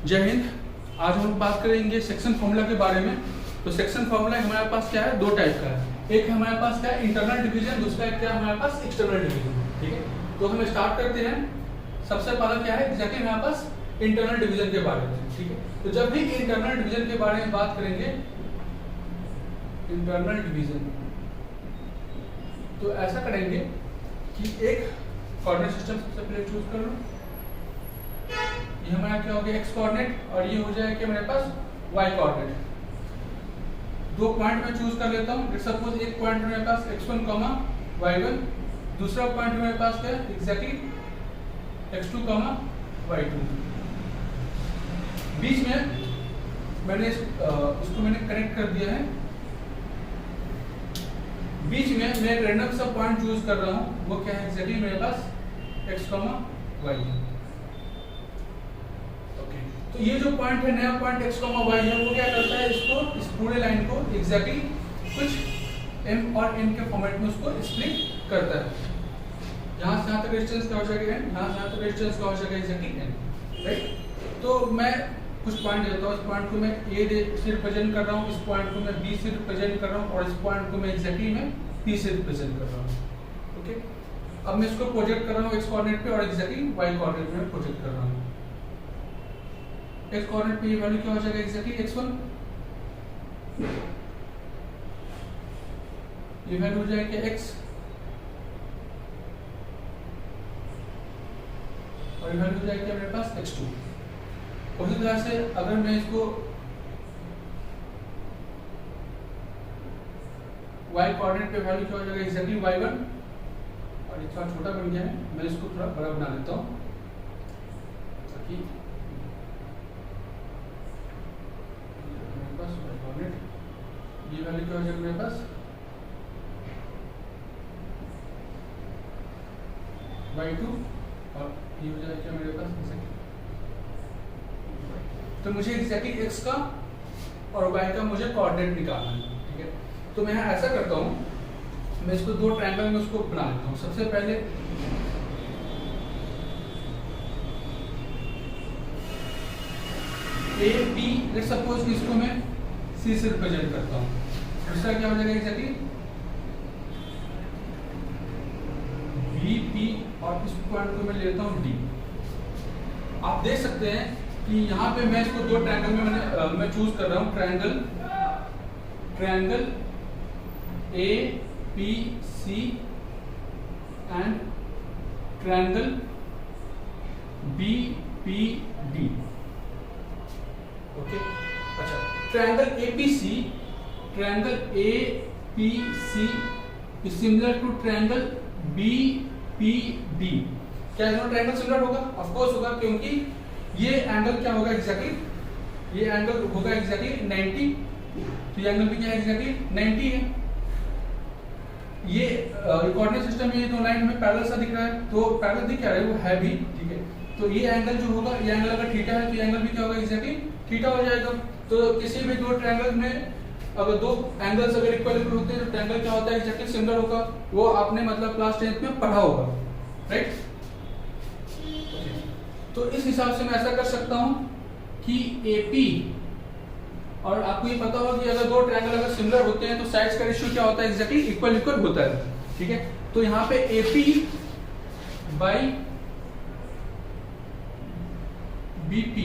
जय हिंद। आज हम बात करेंगे सेक्शन फॉर्मूला के बारे में। तो सेक्शन फॉर्मूला हमारे पास क्या है, दो टाइप का है। एक हमारे पास क्या है, इंटरनल डिवीजन, दूसरा क्या है हमारे पास एक्सटर्नल डिवीजन। ठीक है, तो हम स्टार्ट करते हैं। सबसे पहला क्या है, एग्जैक्टली हमारे पास इंटरनल डिवीजन के बारे में। ठीक है, तो जब भी इंटरनल डिवीजन के बारे में बात करेंगे, इंटरनल डिवीजन, तो ऐसा करेंगे कि एक कोऑर्डिनेट सिस्टम सबसे पहले चूज कर लो। ये हमारा क्या हो गया, एक्स कोऑर्डिनेट, और ये हो जाएगा मेरे पास वाई कोऑर्डिनेट। दो पॉइंट मैं चूज कर लेता हूँ। सपोज एक पॉइंट मेरे पास x1, y1, दूसरा पॉइंट मेरे पास क्या है, एग्जैक्टली x2, y2। बीच में मैंने इसको मैंने कनेक्ट कर दिया है। बीच में मैं एक रैंडम सा पॉइंट चूज कर रहा हूँ, वो क्या है, एग्जैक्टली मेरे पास x, y है। तो ये जो पॉइंट है, नया पॉइंट x, y है, वो क्या करता है, इसको, इस पूरे लाइन को एग्जैक्टली कुछ m और n के फॉर्मेट में उसको स्प्लिट करता है। यहाँ से यहाँ तक डिस्टेंस क्या हो जाएगा n, यहाँ से यहाँ तक डिस्टेंस क्या हो जाएगा एग्जैक्टली n, राइट। तो मैं कुछ पॉइंट देता हूँ, इस पॉइंट को मैं a से रिप्रेजेंट कर रहा हूँ, इस पॉइंट को मैं b से रिप्रेजेंट कर रहा हूँ, और इस पॉइंट को मैं एग्जैक्टली मैं p से रिप्रेजेंट कर रहा हूँ। ओके, अब मैं इसको प्रोजेक्ट कर रहा हूँ x कोऑर्डिनेट पे, और एग्जैक्टली y कोऑर्डिनेट में प्रोजेक्ट कर रहा हूँ। x कोऑर्डिनेट पे ये वैल्यू क्या हो जाएगा, एग्जैक्टली x1, ये वैल्यू हो जाएगा x, और ये वैल्यू हो जाएगा मेरे पास x2। उसी तरह से अगर मैं इसको y कोऑर्डिनेट पे वैल्यू क्या हो जाएगा, एग्जैक्टली y1, और ये थोड़ा छोटा बन गया है, मैं इसको थोड़ा बड़ा बना लेता हूँ ताकि ये वैल्यू क्या हो जाएगा मेरे पास y2, और ये हो जाएगा मेरे पास एग्जैक्टली। तो मुझे एग्जैक्टली x का और y का मुझे कोऑर्डिनेट निकालना है। ठीक है, तो मैं यहाँ ऐसा करता हूँ, मैं इसको दो ट्रायंगल में उसको बना लेता हूँ। सबसे पहले ए पी, लेट्स सपोज इसको मैं C से रिप्रेजेंट करता हूँ। दूसरा क्या हो जाएगा एग्जैक्टली बी पी, और इस पॉइंट को मैं लेता हूँ D। आप देख सकते हैं कि यहाँ पे मैं इसको दो ट्रायंगल में मैं चूज कर रहा हूँ, triangle A P C and triangle B P D. Okay, अच्छा, triangle APC, triangle APC is similar to triangle BPD। क्या दोनों ट्रायंगल सिमिलर होगा? ऑफ कोर्स होगा, क्योंकि ये एंगल क्या होगा एग्जैक्टली, ये एंगल होगा एग्जैक्टली 90, तो ये एंगल भी क्या है एग्जैक्टली 90 है। ये कोऑर्डिनेट सिस्टम में ये दो लाइन में पैरेलल सा दिख रहा है, तो पैरेलल दिख क्या रहा है, वो है भी। ठीक है, तो ये एंगल जो होगा, ये एंगल अगर थीटा है तो ये एंगल भी क्या होगा एग्जैक्टली थीटा हो जाएगा। तो किसी भी दो ट्रायंगल में अगर दो एंगल्स अगर इक्वल होते हैं तो ट्रायंगल क्या होता है एग्जैक्टली सिमिलर होगा। वो आपने मतलब क्लास 10th में पढ़ा होगा, राइट। तो इस हिसाब से मैं ऐसा कर सकता हूं कि AP, और आपको ये पता होगा कि अगर दो ट्रायंगल अगर सिमिलर होते हैं तो साइड्स का रेशियो क्या होता है एग्जैक्टली इक्वल होता है। ठीक है, तो यहाँ पे AP by BP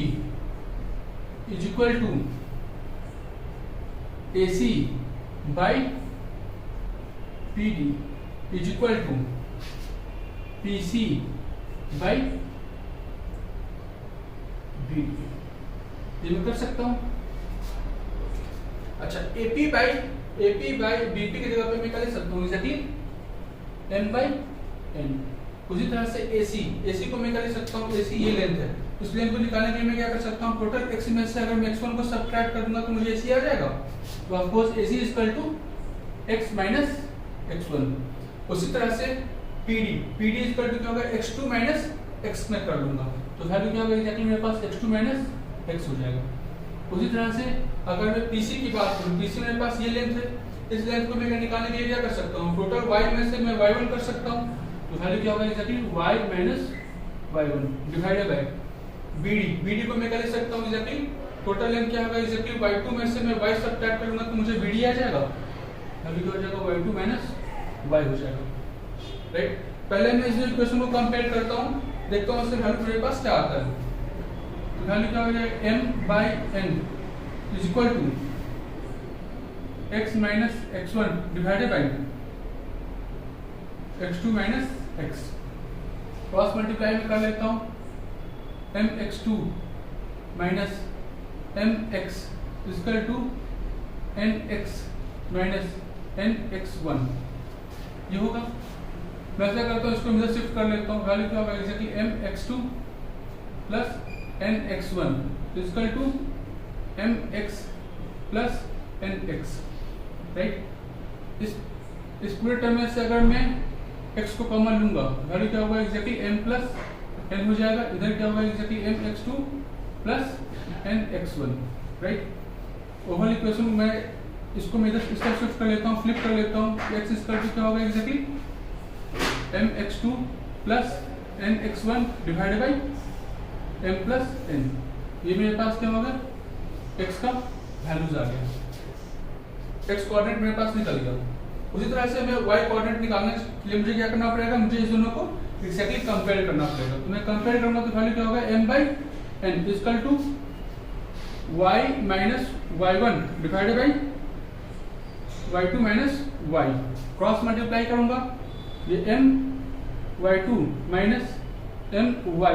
is equal to AC by PD is equal to PC by BD। ये मैं कर सकता हूँ। अच्छा, AP by BP की जगह पे मैं क्या लिख सकता हूँ एग्जैक्टली N by N। उसी तरह से AC को मैं क्या लिख सकता हूँ, AC ये लेंथ है, उस लेंथ को निकालने के लिए मैं क्या कर सकता हूँ, टोटल x में से अगर मैं x1 को सब्ट्रैक्ट कर दूंगा तो मुझे AC आ जाएगा। तो of course AC is equal to x minus x1। उसी तरह से PD इज इक्वल टू क्या होगा, x2 माइनस x में कर लूंगा, तो वैल्यू क्या होगा एग्जैक्टली मेरे पास x2 माइनस x हो जाएगा। उसी तरह से अगर मैं PC की बात करूँ, PC मेरे पास ये लेंथ है, इस लेंथ को मैं निकालने के लिए क्या कर सकता हूँ, टोटल y में से मैं y1 कर सकता हूँ, तो वैल्यू क्या होगा exactly y minus y1 divided by BD को मैं क्या लिख सकता हूँ एग्जैक्टली, टोटल लेंथ क्या होगा एग्जैक्टली y2 में से मैं y सब्ट्रैक्ट करूंगा तो मुझे BD आ जाएगा, अभी क्या हो जाएगा y2 माइनस y हो जाएगा, राइट। पहले मैं इस इक्वेशन को कंपेयर करता हूँ, देखता हूँ उससे वैल्यू मेरे पास क्या आता है। तो वैल्यू क्या हो जाएगा m/n is equal to x minus x1 divided by x2 minus x, cross multiply में कर लेता हूँ, mx2 minus mx equal to nx minus nx1, ये होगा। मैं क्या करता हूँ, इसको इधर शिफ्ट कर लेता हूँ, वैल्यू क्या होगा exactly mx2 plus nx1 equal to mx plus nx, right. इस पूरे टर्म में से अगर मैं x को कॉमन लूंगा, वैल्यू क्या होगा एग्जैक्टली m प्लस n हो जाएगा, इधर क्या होगा exactly mx2 plus nx1, right. Overall equation मैं इसको मैं इधर इस तरफ शिफ्ट कर लेता हूँ, फ्लिप कर लेता हूँ, x इक्वल टू क्या होगा exactly mx2 plus nx1 divided by m plus n, ये मेरे पास क्या होगा x का वैल्यूज आ गया, x कोऑर्डिनेट मेरे पास निकल गया। उसी तरह से मैं y कोऑर्डिनेट निकालने के लिए मुझे क्या करना पड़ेगा, मुझे इस दोनों को एक्जैक्टली कंपेयर करना पड़ेगा। तो मैं कंपेयर करूंगा तो वैल्यू क्या होगा m/n equal to y minus y1 divided by y2 minus y, cross multiply करूंगा, ये my2 minus my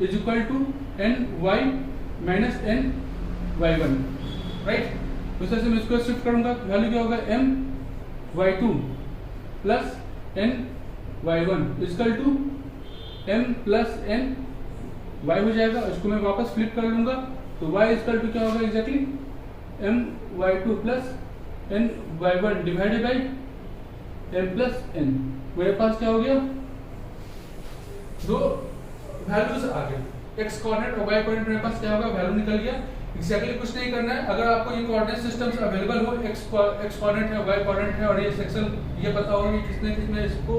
is equal to ny minus ny1, right. उस तरह से मैं इसको शिफ्ट करूंगा, वैल्यू क्या होगा my2 plus ny1 equal to m plus ny हो जाएगा। इसको मैं वापस फ्लिप कर लूंगा तो y इक्वल टू क्या होगा exactly my2 plus ny1 divided by m plus n। मेरे पास क्या हो गया, दो वैल्यूज आ गए, x कोऑर्डिनेट और y कोऑर्डिनेट मेरे पास क्या होगा वैल्यू निकल गया। एक्जैक्टली कुछ नहीं करना है, अगर आपको ये कोऑर्डिनेट सिस्टम्स अवेलेबल हो, x कोऑर्डिनेट है, y कोऑर्डिनेट है और ये सेक्शन ये पता होगा कि किसने किसने इसको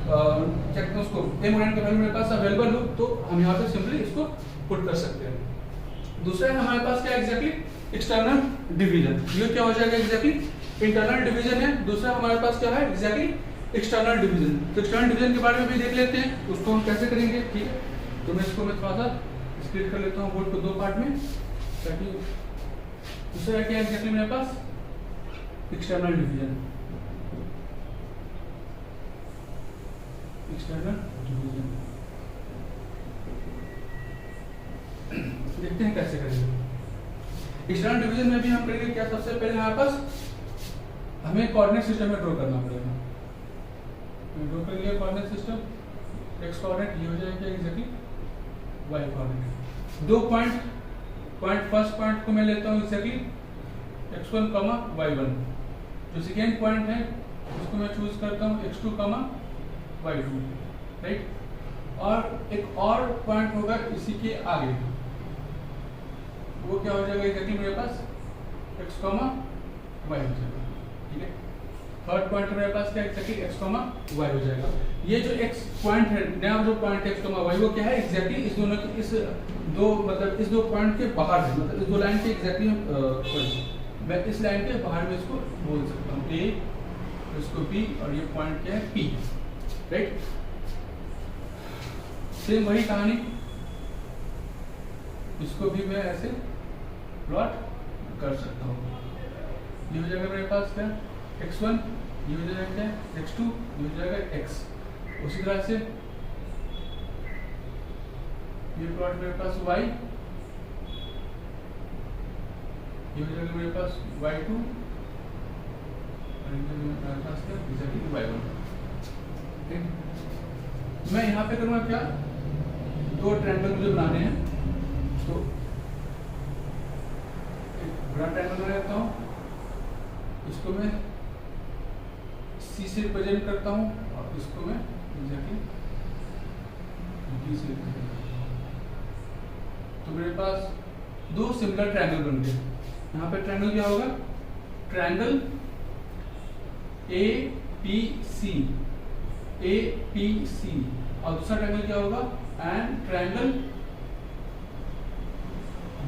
चेक करना, उसको m कोऑर्डिनेट का वैल्यू मेरे पास अवेलेबल हो तो हम यहाँ पे सिंपली इसको पुट कर सकते हैं। दूसरा है हमारे पास क्या एग्जैक्टली एक्सटर्नल डिवीजन, ये क्या हो जाएगा एग्जैक्टली इंटरनल डिवीजन है। दूसरा हमारे पास क्या है एग्जैक्टली एक्सटर्नल डिवीजन। तो एक्सटर्नल डिवीजन के बारे में भी देख लेते हैं, उसको हम कैसे करेंगे, ठीक है। तो मैं इसको मैं थोड़ा सा स्प्लिट कर लेता हूँ बोर्ड को दो पार्ट में, ताकि दूसरा क्या एग्जैक्टली मेरे पास एक्सटर्नल डिवीजन, एक्सटर्नल डिवीजन देखते हैं कैसे करेंगे। एक्सटर्नल डिवीजन में भी हम करेंगे क्या, सबसे पहले हमारे पास हमें कोऑर्डिनेट सिस्टम में ड्रॉ करना पड़ेगा। ड्रॉ कर लिया कोऑर्डिनेट सिस्टम, एक्स कोऑर्डिनेट ये हो जाएगा एग्जैक्टली वाई कोऑर्डिनेट। दो पॉइंट फर्स्ट पॉइंट को मैं लेता हूँ एग्जैक्टली x1, y1। जो सेकेंड पॉइंट है उसको मैं चूज करता हूँ x2, y2, राइट। और एक और पॉइंट होगा इसी के आगे, वो क्या हो जाएगा एग्जैक्टली मेरे पास x, y हो जाएगा, ठीक है। थर्ड पॉइंट मेरे पास क्या एग्जैक्टली x, y हो जाएगा। ये जो x पॉइंट है, नया जो पॉइंट x, y वो क्या है एग्जैक्टली इस दोनों की इस दो मतलब इस दो पॉइंट के बाहर है, मतलब इस दो लाइन के एग्जैक्टली मैं इस लाइन के बाहर में इसको बोल सकता हूँ a, इसको b और ये पॉइंट क्या है p, राइट। सेम वही कहानी, इसको भी मैं ऐसे प्लॉट कर सकता हूँ। ये हो जाएगा मेरे पास क्या x1, ये हो जाएगा क्या x2, ये हो जाएगा x। उसी तरह से ये प्लॉट मेरे पास y, ये हो जाएगा मेरे पास y2 और मेरे पास क्या एग्जैक्टली y1। मैं यहाँ पे करूँगा क्या, दो ट्रायंगल मुझे बनाने हैं, तो एक बड़ा ट्रायंगल बना लेता हूँ, इसको मैं C से रिप्रेजेंट करता हूँ और इसको मैं एग्जैक्टली D से रिप्रेजेंट करता हूँ। तो मेरे पास दो सिमिलर ट्रायंगल बन गए। यहाँ पे ट्रायंगल क्या होगा, ट्रायंगल APC और दूसरा ट्रायंगल क्या होगा, and triangle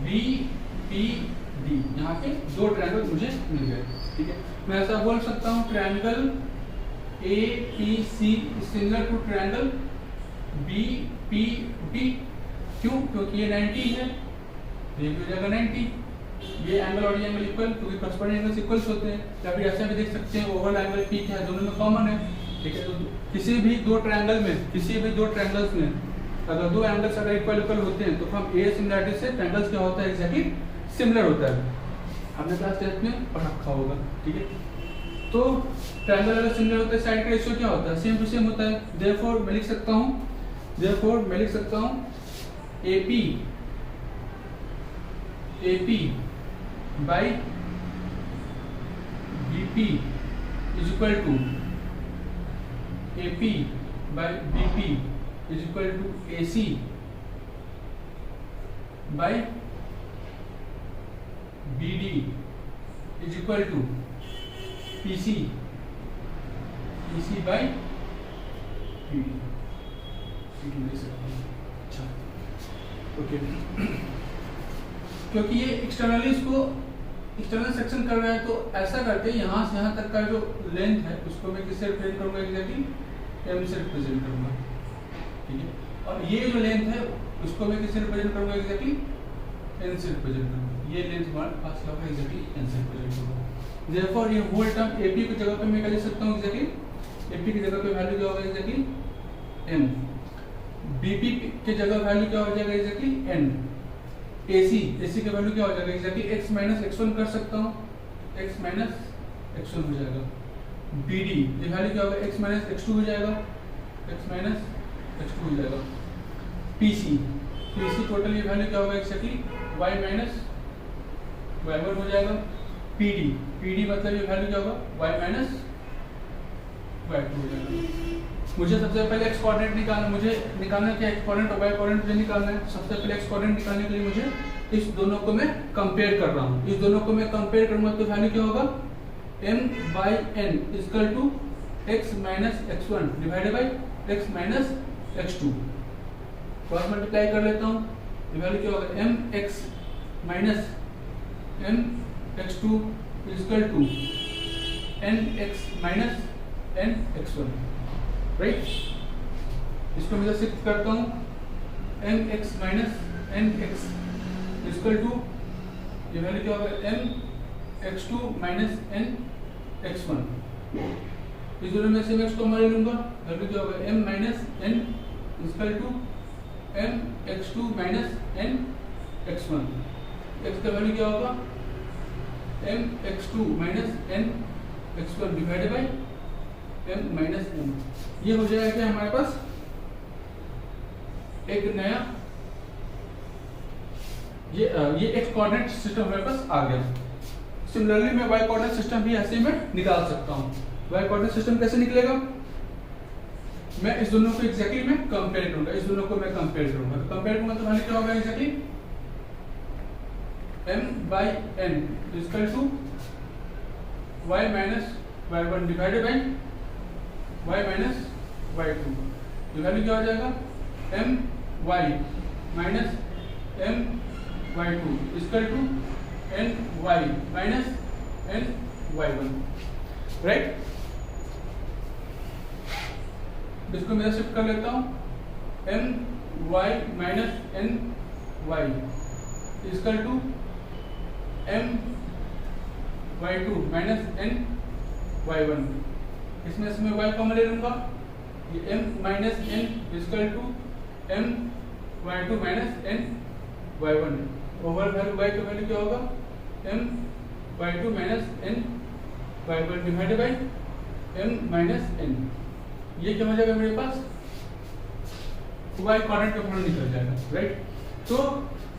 B P D, यहाँ के दो ट्रायंगल मुझे मिल गए। ठीक है, मैं ऐसा बोल सकता हूँ triangle A P C similar to triangle B P D. क्यों? क्योंकि ये 90 है, ये भी हो जाएगा 90, ये एंगल और ये एंगल इक्वल, क्योंकि करस्पॉन्डिंग एंगल्स इक्वल्स होते हैं। या फिर ऐसा भी देख सकते हैं ओवल एंगल पी क्या है, दोनों में कॉमन है। ठीक है, तो किसी भी दो ट्रायंगल्स में अगर दो एंगल्स अगर इक्वल होते हैं तो हम ए सिमिलरिटी से ट्रायंगल्स क्या होता है, एग्जैक्टली सिमिलर होता है। आपने क्लास 10 में पढ़ रखा होगा। ठीक है, तो ट्रायंगल अगर सिमिलर होता है साइड का रेशियो क्या होता है, सेम टू सेम होता है। देयरफॉर मैं लिख सकता हूँ AP by BP is equal to AP by BP is equal to AC by BD is equal to PC by PD। अच्छा, ओके, क्योंकि ये एक्सटर्नली इसको एक्सटर्नल सेक्शन कर रहा है, तो ऐसा करके यहाँ से यहाँ तक का जो लेंथ है उसको मैं किससे रिप्रेजेंट करूँगा, एग्जैक्टली m से रिप्रेजेंट करूँगा। ठीक है, और ये जो लेंथ है उसको मैं किससे रिप्रेजेंट करूँगा, एग्जैक्टली n से रिप्रेजेंट करूँगा। ये लेंथ हमारे पास क्या होगा, एग्जैक्टली n से रिप्रेजेंट होगा। देयरफॉर ये होल टर्म AP की जगह पे मैं क्या लिख सकता हूँ, एग्जैक्टली AP की जगह पे वैल्यू क्या होगा, एग्जैक्टली m। BP के जगह वैल्यू क्या हो जाएगा, एग्जैक्टली n। AC का वैल्यू क्या हो जाएगा, एग्जैक्टली x माइनस x1 कर सकता हूँ, x माइनस x1 हो जाएगा। BD ये वैल्यू क्या होगा, x माइनस x2 हो जाएगा, x माइनस x2 हो जाएगा। PC टोटल ये वैल्यू क्या होगा, एग्जैक्टली y माइनस y1 हो जाएगा। PD मतलब ये वैल्यू क्या होगा, y माइनस y2 हो जाएगा। मुझे सबसे पहले एक्स कोऑर्डिनेट निकालना क्या, एक्स कोऑर्डिनेट और वाई कोऑर्डिनेट मुझे निकालना है। सबसे पहले एक्स कोऑर्डिनेट निकालने के लिए मुझे इस दोनों को मैं कंपेयर कर रहा हूँ। इस दोनों को मैं कंपेयर करूंगा तो वैल्यू क्या होगा, m by n equal to x minus x1 divided by x minus x2। Cross multiply कर लेता हूँ, वैल्यू क्या होगा, mx minus mx2 equal to nx minus nx1, right. इसको मैं शिफ्ट करता हूँ, mx minus nx equal to ये वैल्यू क्या होगा, mx2 माइनस nx1। इस दोनों में से मैं x को मान लूंगा, वैल्यू क्या होगा, m minus n equal to mx2 minus nx1। x का वैल्यू क्या होगा, mx2 minus nx1 divided by m minus n। ये हो जाएगा क्या हमारे पास, एक नया ये एक्स कोऑर्डिनेट सिस्टम हमारे पास आ गया। सिमिलरली मैं वाई कोऑर्डिनेट सिस्टम भी ऐसे में निकाल सकता हूँ। वाई कोऑर्डिनेट सिस्टम कैसे निकलेगा, मैं इस दोनों को एग्जैक्टली मैं कंपेयर करूंगा, इस दोनों को मैं कंपेयर करूंगा। तो कंपेयर करूंगा तो वैल्यू क्या होगा, exactly m by n equal to y minus y1 divided by y minus y2। तो वैल्यू क्या हो जाएगा, m y minus m y2 equal to n y minus n y1, right. इसको मैं शिफ्ट कर लेता हूँ, m y minus n y equal to m y2 minus n y1। इसमें से मैं y कॉमन ले लूंगा, ये m minus n equal to m y2 minus n y1। Over value y का वैल्यू क्या होगा, m y2 minus n y1 divided by m minus n। ये क्या हो जाएगा मेरे पास, y कोऑर्डिनेट का फॉर्मूला निकल जाएगा, राइट। तो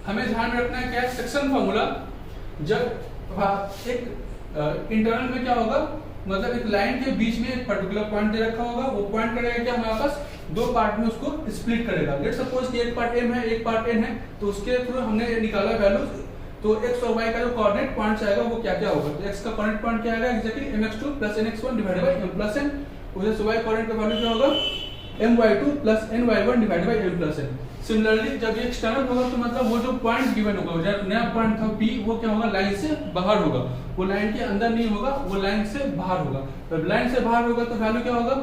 हमें ध्यान में रखना है क्या, सेक्शन फॉर्मूला जब एक इंटरनल में क्या होगा, मतलब एक लाइन के बीच में एक पर्टिकुलर पॉइंट दे रखा होगा, वो पॉइंट करेगा क्या हमारे पास, दो पार्ट में उसको स्प्लिट करेगा। लेट सपोज कि एक पार्ट m है एक पार्ट n है, तो उसके थ्रू हमने निकाला वैल्यू, तो x और y का जो कोऑर्डिनेट पॉइंट्स आएगा वो क्या क्या होगा। तो x का कोऑर्डिनेट पॉइंट क्या आएगा, exactly mx2 plus nx1 divided by m plus n। उधर से y कोऑर्डिनेट का वैल्यू क्या होगा, my2 plus ny1 divide by m plus n। Similarly जब ये एक्सटर्नल होगा तो मतलब वो जो पॉइंट गिवन होगा, जब नया पॉइंट था P, वो क्या होगा, लाइन से बाहर होगा, वो लाइन के अंदर नहीं होगा, वो लाइन से बाहर होगा। जब लाइन से बाहर होगा तो वैल्यू क्या होगा,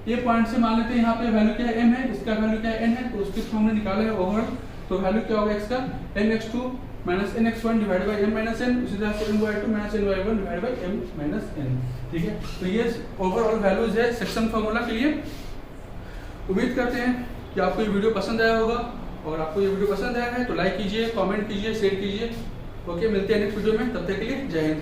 ये पॉइंट से मान लेते हैं यहाँ पे वैल्यू क्या है m है, इसका वैल्यू क्या है n है, तो उसके थ्रू हमने निकाला है ओवरऑल, तो वैल्यू क्या होगा x का nx2 minus nx1 divide by m minus n, उसी तरह से ny2 minus ny1 divide by m minus n। ठीक है, तो ये ओवरऑल वैल्यूज है सेक्शन फार्मूला के लिए। उम्मीद करते हैं कि आपको ये वीडियो पसंद आया होगा, और आपको ये वीडियो पसंद आया है तो लाइक कीजिए, कमेंट कीजिए, शेयर कीजिए। ओके, मिलते हैं नेक्स्ट वीडियो में, तब तक के लिए जय हिंद।